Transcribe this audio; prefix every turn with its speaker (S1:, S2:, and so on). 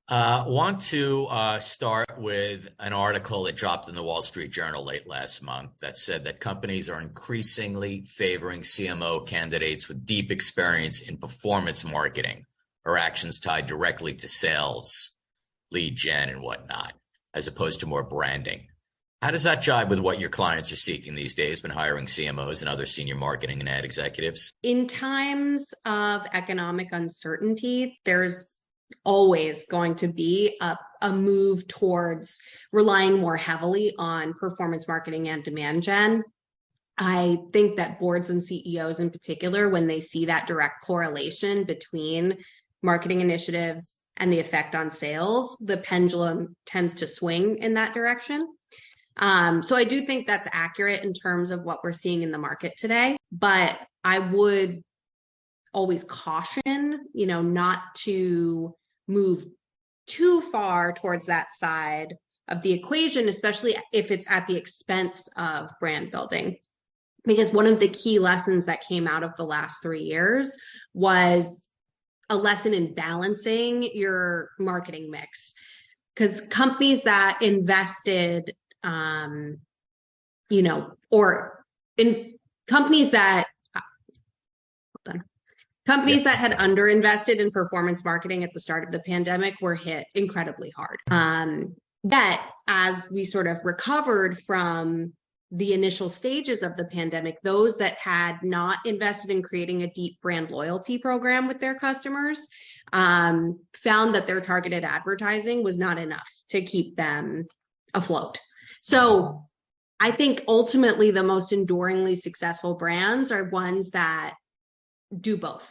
S1: Want to start with an article that dropped in the Wall Street Journal late last month that said that companies are increasingly favoring CMO candidates with deep experience in performance marketing or actions tied directly to sales, lead gen, and whatnot, as opposed to more branding. How does that jibe with what your clients are seeking these days when hiring CMOs and other senior marketing and ad executives?
S2: In times of economic uncertainty, there's always going to be a move towards relying more heavily on performance marketing and demand gen. I think that boards and CEOs in particular, when they see that direct correlation between marketing initiatives and the effect on sales, the pendulum tends to swing in that direction. So I do think that's accurate in terms of what we're seeing in the market today, but I would always caution, not to move too far towards that side of the equation, especially if it's at the expense of brand building. Because one of the key lessons that came out of the last 3 years was a lesson in balancing your marketing mix. Because companies that invested, or in companies that that had underinvested in performance marketing at the start of the pandemic were hit incredibly hard. That as we sort of recovered from the initial stages of the pandemic, those that had not invested in creating a deep brand loyalty program with their customers found that their targeted advertising was not enough to keep them afloat. So I think ultimately the most enduringly successful brands are ones that do both.